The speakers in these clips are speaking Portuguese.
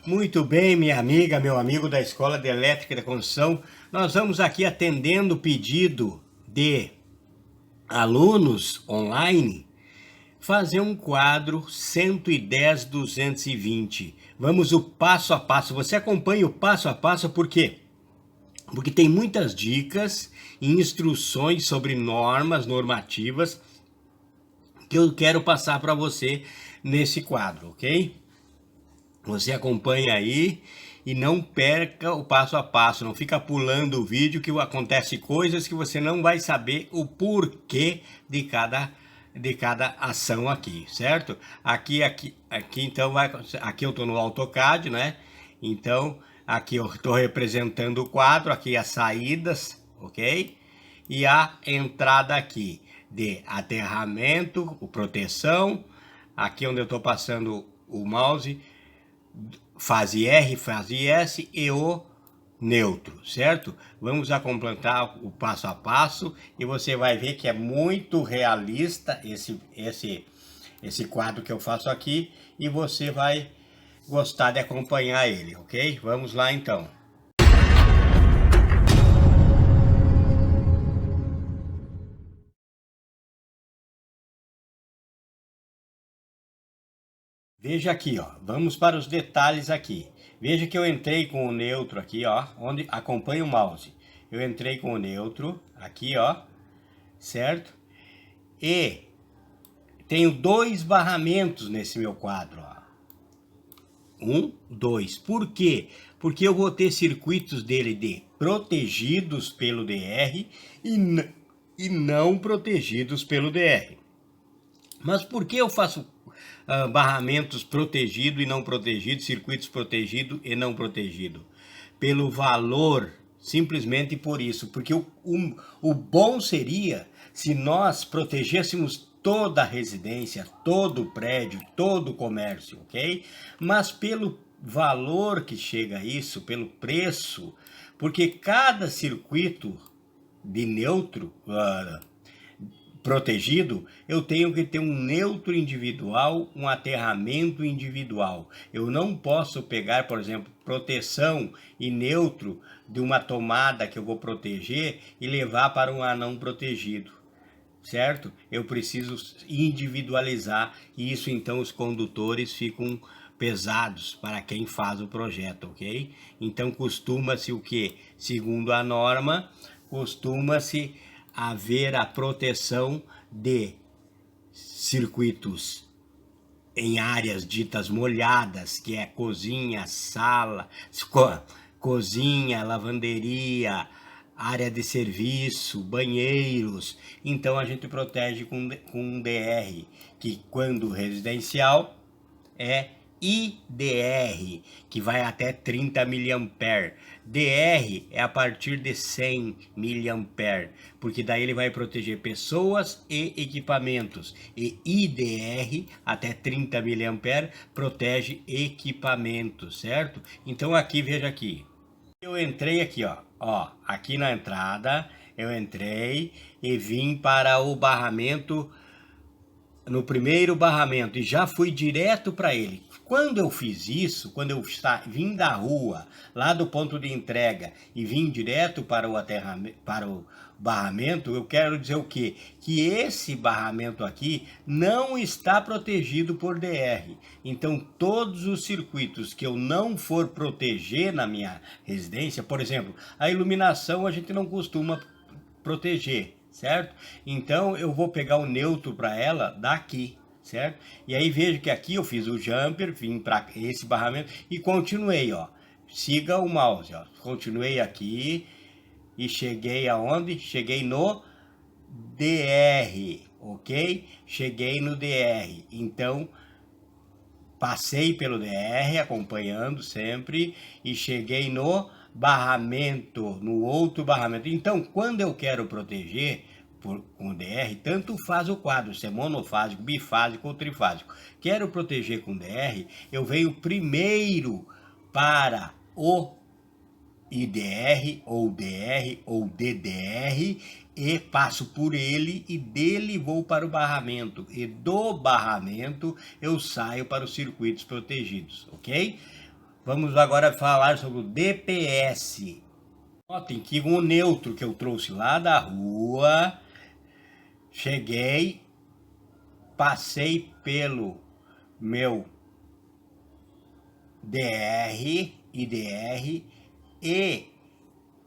Muito bem, minha amiga, meu amigo da Escola de Elétrica e da Construção. Nós vamos aqui atendendo o pedido de alunos online fazer um quadro 110-220. Vamos o passo a passo. Você acompanha o passo a passo por quê? Porque tem muitas dicas e instruções sobre normativas que eu quero passar para você nesse quadro, ok? Você acompanha aí e não perca o passo a passo, não fica pulando o vídeo que acontece coisas que você não vai saber o porquê de cada ação aqui, certo? Aqui então aqui eu estou no AutoCAD, né? Então aqui eu estou representando o quadro, aqui as saídas, ok? E a entrada aqui de aterramento, proteção, aqui onde eu estou passando o mouse, fase R, fase S e o neutro, certo? Vamos a completar o passo a passo e você vai ver que é muito realista esse quadro que eu faço aqui e você vai gostar de acompanhar ele, ok? Vamos lá então. Veja aqui, ó, vamos para os detalhes aqui. Veja que eu entrei com o neutro aqui, ó, onde acompanha o mouse. Eu entrei com o neutro aqui, ó, certo? E tenho dois barramentos nesse meu quadro, ó. 1, 2. Por quê? Porque eu vou ter circuitos dele de protegidos pelo DR e não protegidos pelo DR. Mas por que eu faço barramentos protegido e não protegido, circuitos protegido e não protegido? Pelo valor, simplesmente por isso. Porque o bom seria se nós protegêssemos toda a residência, todo o prédio, todo o comércio, ok? Mas pelo valor que chega a isso, pelo preço, porque cada circuito de neutro, protegido, eu tenho que ter um neutro individual, um aterramento individual. Eu não posso pegar, por exemplo, proteção e neutro de uma tomada que eu vou proteger e levar para um não protegido, certo? Eu preciso individualizar e isso então os condutores ficam pesados para quem faz o projeto, ok? Então costuma-se o que? Segundo a norma, costuma-se haver a proteção de circuitos em áreas ditas molhadas, que é cozinha, sala, cozinha, lavanderia, área de serviço, banheiros. Então a gente protege com um DR, que quando residencial é IDR, que vai até 30 mA. DR é a partir de 100 mA, porque daí ele vai proteger pessoas e equipamentos. E IDR até 30 mA protege equipamentos, certo? Então aqui, veja aqui. Eu entrei aqui, ó, aqui na entrada, eu entrei e vim para o barramento, no primeiro barramento, e já fui direto para ele. Quando eu fiz isso, quando eu vim da rua, lá do ponto de entrega, e vim direto para o barramento, eu quero dizer o quê? Que esse barramento aqui não está protegido por DR. Então, todos os circuitos que eu não for proteger na minha residência, por exemplo, a iluminação a gente não costuma proteger, certo? Então eu vou pegar o neutro para ela daqui, certo? E aí vejo que aqui eu fiz o jumper, vim para esse barramento e continuei, ó. Siga o mouse, ó. Continuei aqui e cheguei aonde? Cheguei no DR, ok? Cheguei no DR. Então passei pelo DR, acompanhando sempre, e cheguei no barramento, no outro barramento. Então, quando eu quero proteger com DR, tanto faz o quadro, se é monofásico, bifásico ou trifásico. Quero proteger com DR, eu venho primeiro para o IDR ou DR ou DDR e passo por ele e dele vou para o barramento e do barramento eu saio para os circuitos protegidos, ok? Vamos agora falar sobre o DPS. Notem que um neutro que eu trouxe lá da rua, cheguei, passei pelo meu DR, IDR e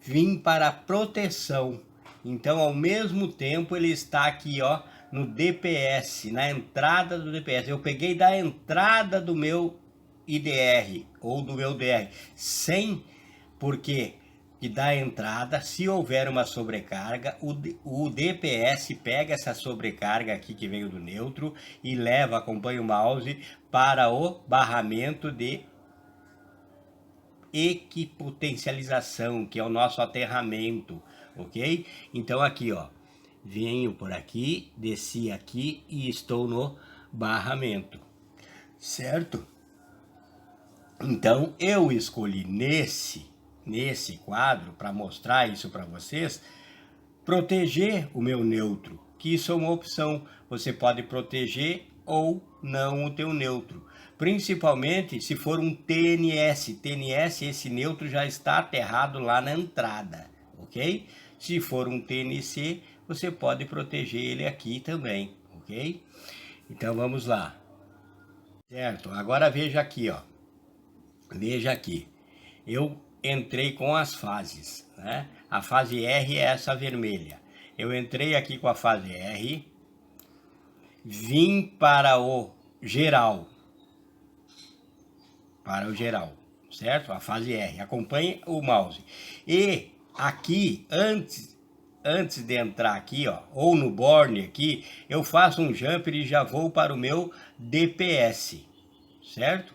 vim para a proteção. Então, ao mesmo tempo, ele está aqui, ó, no DPS, na entrada do DPS. Eu peguei da entrada do meu IDR ou do meu DR, sem, porque que da entrada, se houver uma sobrecarga, o DPS pega essa sobrecarga aqui que veio do neutro e leva, acompanha o mouse para o barramento de equipotencialização, que é o nosso aterramento, ok? Então aqui, ó, venho por aqui, desci aqui e estou no barramento, certo? Então eu escolhi nesse quadro, para mostrar isso para vocês, proteger o meu neutro, que isso é uma opção. Você pode proteger ou não o teu neutro, principalmente se for um TNS. TNS, esse neutro já está aterrado lá na entrada, ok? Se for um TNC, você pode proteger ele aqui também, ok? Então vamos lá, certo? Agora veja aqui, ó, veja aqui, eu entrei com as fases, né? A fase R é essa vermelha. Eu entrei aqui com a fase R, vim para o geral, certo? A fase R, acompanhe o mouse. E aqui, antes de entrar aqui, ó, ou no borne aqui, eu faço um jumper e já vou para o meu DPS, certo?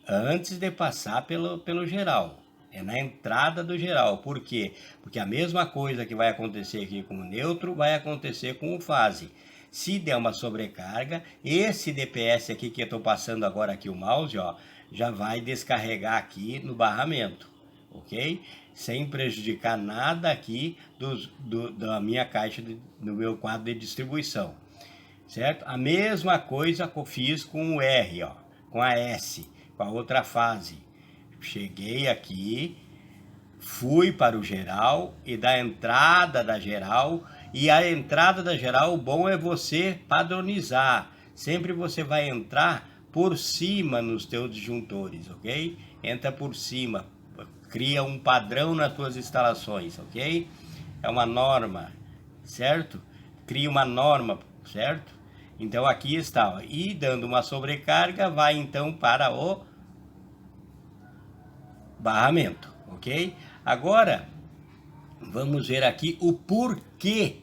Antes de passar pelo geral. É na entrada do geral. Por quê? Porque a mesma coisa que vai acontecer aqui com o neutro, vai acontecer com o fase. Se der uma sobrecarga, esse DPS aqui que eu estou passando agora aqui o mouse, ó, já vai descarregar aqui no barramento, ok? Sem prejudicar nada aqui da minha caixa, do meu quadro de distribuição, certo? A mesma coisa que eu fiz com o R, ó, com a S, com a outra fase. Cheguei aqui, fui para o geral e da entrada da geral, e a entrada da geral, o bom é você padronizar. Sempre você vai entrar por cima nos teus disjuntores, ok? Entra por cima, cria um padrão nas tuas instalações, ok? É uma norma, certo? Cria uma norma, certo? Então aqui está, ó, e dando uma sobrecarga, vai então para o barramento, ok? Agora, vamos ver aqui o porquê.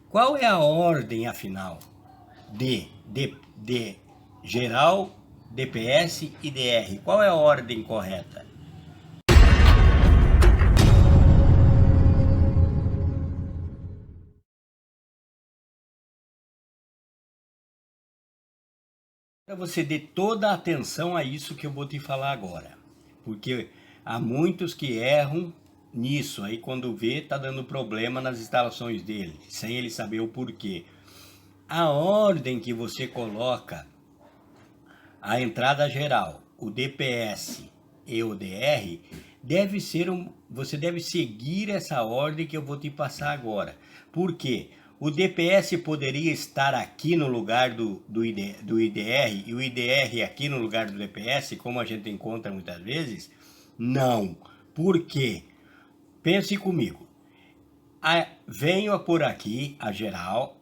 Qual é a ordem, afinal, de geral, DPS e DR? Qual é a ordem correta? Para você dê toda a atenção a isso que eu vou te falar agora, porque há muitos que erram nisso, aí quando vê tá dando problema nas instalações dele, sem ele saber o porquê. A ordem que você coloca a entrada geral, o DPS e o DR, deve ser você deve seguir essa ordem que eu vou te passar agora. Por quê? O DPS poderia estar aqui no lugar do IDR e o IDR aqui no lugar do DPS, como a gente encontra muitas vezes? Não. Por quê? Pense comigo. Venho por aqui, a geral,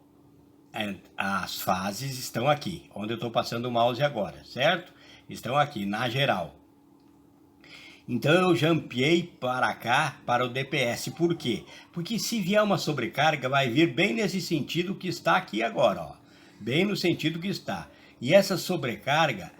as fases estão aqui, onde eu estou passando o mouse agora, certo? Estão aqui, na geral. Então eu jumpiei para cá, para o DPS. Por quê? Porque se vier uma sobrecarga, vai vir bem nesse sentido que está aqui agora, ó. Bem no sentido que está. E essa sobrecarga,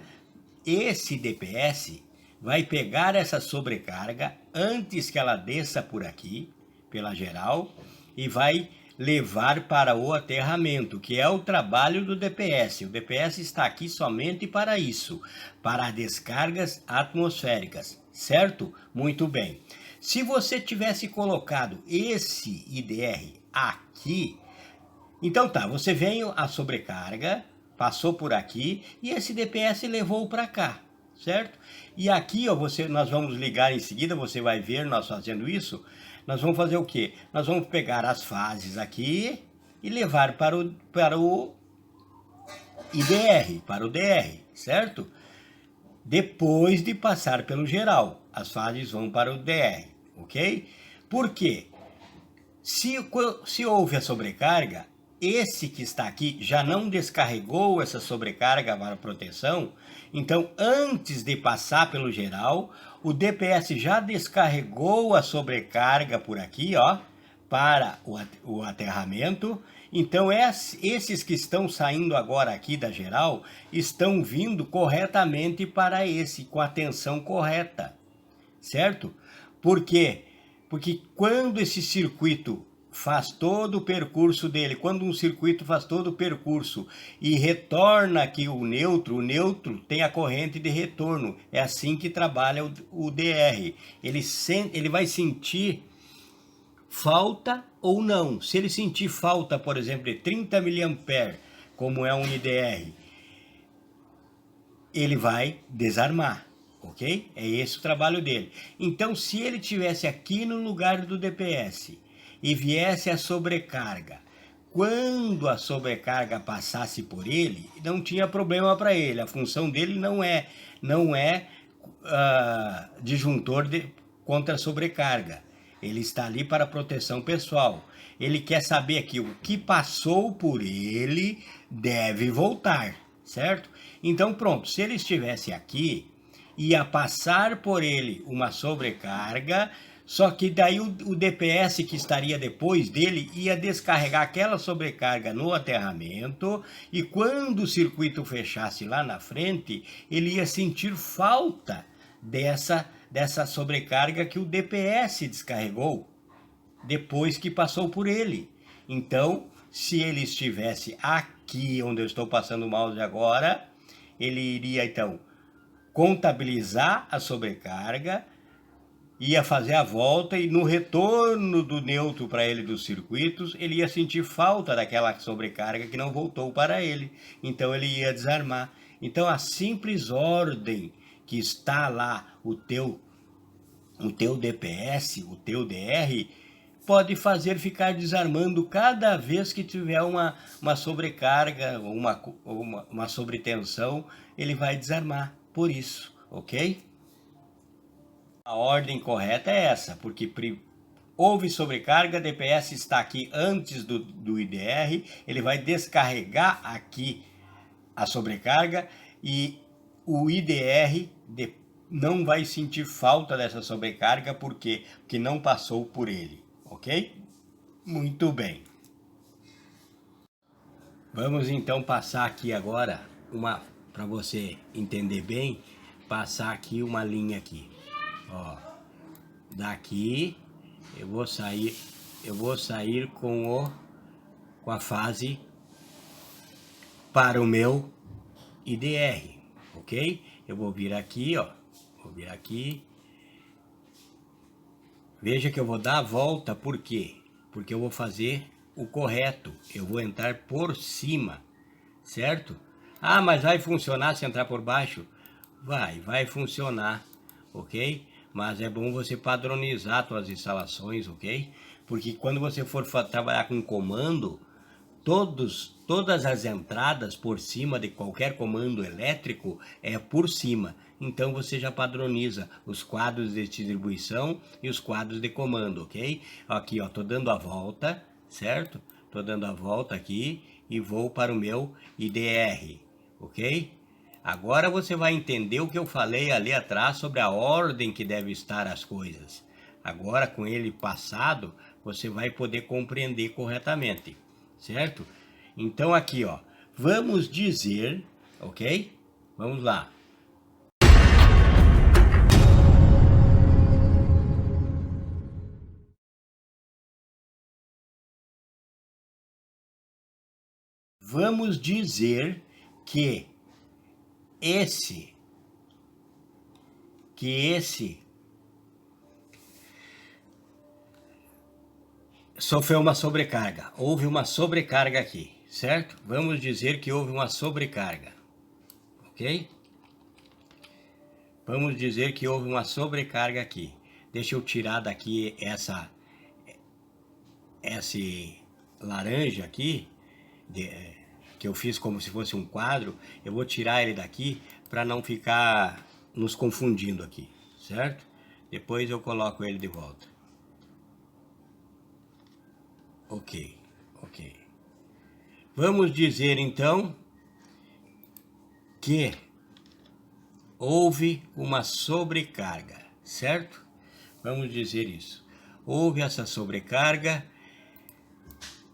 esse DPS vai pegar essa sobrecarga antes que ela desça por aqui, pela geral, e vai levar para o aterramento, que é o trabalho do DPS. O DPS está aqui somente para isso, para descargas atmosféricas, certo? Muito bem. Se você tivesse colocado esse IDR aqui, então tá, você veio a sobrecarga, passou por aqui e esse DPS levou para cá, certo? E aqui, ó, nós vamos ligar em seguida, você vai ver nós fazendo isso. Nós vamos fazer o quê? Nós vamos pegar as fases aqui e levar para o IDR, para o DR, certo? Depois de passar pelo geral, as fases vão para o DR, ok? Por quê? Se houve a sobrecarga, esse que está aqui já não descarregou essa sobrecarga para proteção, então antes de passar pelo geral, o DPS já descarregou a sobrecarga por aqui, ó, para o aterramento. Então esses que estão saindo agora aqui da geral estão vindo corretamente para esse, com a tensão correta, certo? Por quê? Porque quando esse circuito faz todo o percurso dele, quando um circuito faz todo o percurso e retorna aqui o neutro tem a corrente de retorno. É assim que trabalha o DR. Ele vai sentir falta ou não. Se ele sentir falta, por exemplo, de 30 mA, como é um IDR, ele vai desarmar. Ok? É esse o trabalho dele. Então, se ele tivesse aqui no lugar do DPS e viesse a sobrecarga, quando a sobrecarga passasse por ele, não tinha problema para ele. A função dele não é disjuntor contra a sobrecarga. Ele está ali para proteção pessoal. Ele quer saber que o que passou por ele deve voltar, certo? Então, pronto, se ele estivesse aqui, ia passar por ele uma sobrecarga, só que daí o DPS que estaria depois dele ia descarregar aquela sobrecarga no aterramento, e quando o circuito fechasse lá na frente, ele ia sentir falta dessa sobrecarga que o DPS descarregou depois que passou por ele. Então, se ele estivesse aqui onde eu estou passando o mouse agora, ele iria então contabilizar a sobrecarga, ia fazer a volta, e no retorno do neutro para ele dos circuitos, ele ia sentir falta daquela sobrecarga que não voltou para ele. Então ele ia desarmar. Então a simples ordem que está lá o teu DPS, o teu DR, pode fazer ficar desarmando cada vez que tiver uma sobrecarga, uma sobretensão, ele vai desarmar. Por isso, ok? A ordem correta é essa, porque houve sobrecarga, DPS está aqui antes do IDR, ele vai descarregar aqui a sobrecarga e o IDR não vai sentir falta dessa sobrecarga, porque não passou por ele, ok? Muito bem. Vamos então passar aqui agora para você entender bem, passar aqui uma linha aqui, ó. Daqui eu vou sair com a fase para o meu IDR, ok? Eu vou vir aqui, ó, Veja que eu vou dar a volta, por quê? Porque eu vou fazer o correto, eu vou entrar por cima, certo? Ah, mas vai funcionar se entrar por baixo? Vai funcionar, ok? Mas é bom você padronizar suas instalações, ok? Porque quando você for trabalhar com comando, todas as entradas por cima de qualquer comando elétrico é por cima. Então você já padroniza os quadros de distribuição e os quadros de comando, ok? Aqui, ó, tô dando a volta, certo? Tô dando a volta aqui e vou para o meu IDR, ok? Agora você vai entender o que eu falei ali atrás sobre a ordem que deve estar as coisas. Agora, com ele passado, você vai poder compreender corretamente, certo? Então aqui, ó, vamos dizer, ok? Vamos lá. Vamos dizer que esse sofreu uma sobrecarga. Houve uma sobrecarga aqui, certo? Vamos dizer que houve uma sobrecarga, ok? Vamos dizer que houve uma sobrecarga aqui. Deixa eu tirar daqui esse laranja aqui, que eu fiz como se fosse um quadro. Eu vou tirar ele daqui para não ficar nos confundindo aqui, certo? Depois eu coloco ele de volta. Ok. Vamos dizer então que houve uma sobrecarga, certo? Vamos dizer isso. Houve essa sobrecarga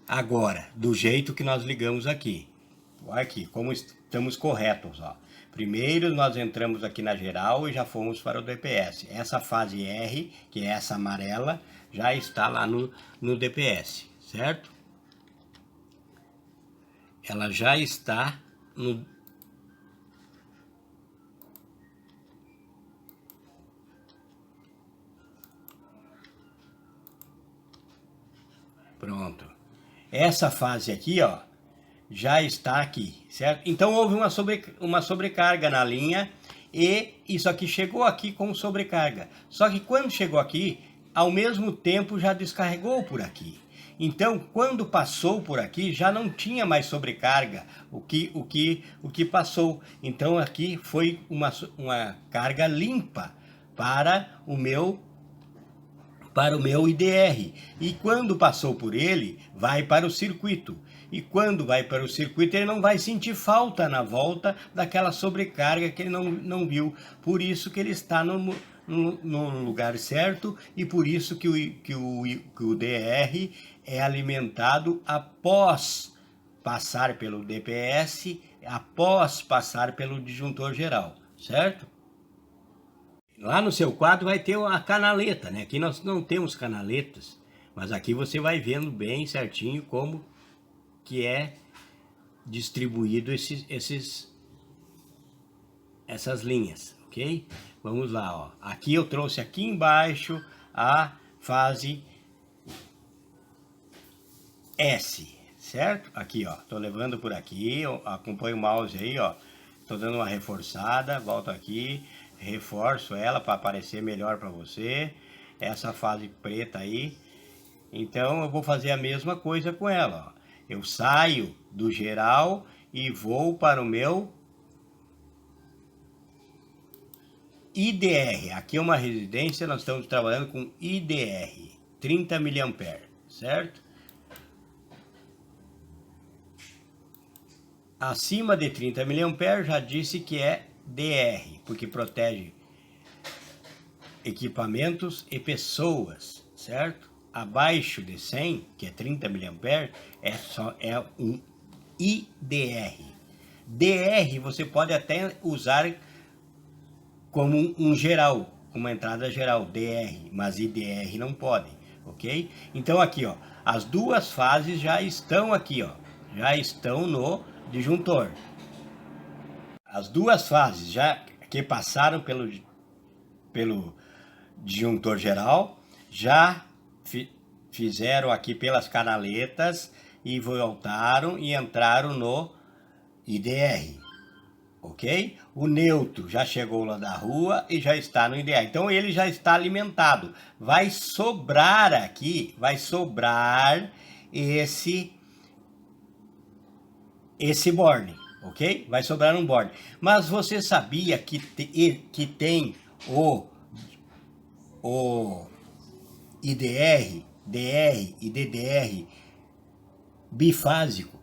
agora, do jeito que nós ligamos aqui. Olha aqui, como estamos corretos, ó. Primeiro nós entramos aqui na geral e já fomos para o DPS. Essa fase R, que é essa amarela, já está lá no DPS, certo? Ela já está no... Pronto. Essa fase aqui, ó, já está aqui, certo? Então houve uma sobrecarga na linha e isso aqui chegou aqui com sobrecarga. Só que quando chegou aqui, ao mesmo tempo já descarregou por aqui. Então, quando passou por aqui, já não tinha mais sobrecarga, o que passou. Então, aqui foi uma carga limpa para o meu IDR. E quando passou por ele, vai para o circuito. E quando vai para o circuito, ele não vai sentir falta na volta daquela sobrecarga que ele não viu. Por isso que ele está no lugar certo e por isso que o DR é alimentado após passar pelo DPS, após passar pelo disjuntor geral, certo? Lá no seu quadro vai ter a canaleta, né? Aqui nós não temos canaletas, mas aqui você vai vendo bem certinho como que é distribuído essas linhas, ok? Vamos lá, ó. Aqui eu trouxe aqui embaixo a fase S, certo? Aqui, ó, tô levando por aqui, acompanha o mouse aí, ó. Tô dando uma reforçada, volto aqui, reforço ela para aparecer melhor para você. Essa fase preta aí. Então eu vou fazer a mesma coisa com ela, ó. Eu saio do geral e vou para o meu IDR. Aqui é uma residência, nós estamos trabalhando com IDR, 30 mA, certo? Acima de 30 mA já disse que é DR, porque protege equipamentos e pessoas, certo? Abaixo de 100, que é 30 mA, é um IDR. DR você pode até usar como um geral, uma entrada geral, DR, mas IDR não pode, ok? Então aqui, ó, as duas fases já estão aqui, ó, já estão no disjuntor. As duas fases já que passaram pelo disjuntor geral, já fizeram aqui pelas canaletas e voltaram e entraram no IDR, ok? O neutro já chegou lá da rua e já está no IDR, então ele já está alimentado. Vai sobrar aqui, vai sobrar esse borne, ok? Vai sobrar um borne. Mas você sabia que tem o IDR, DR e DDR bifásico?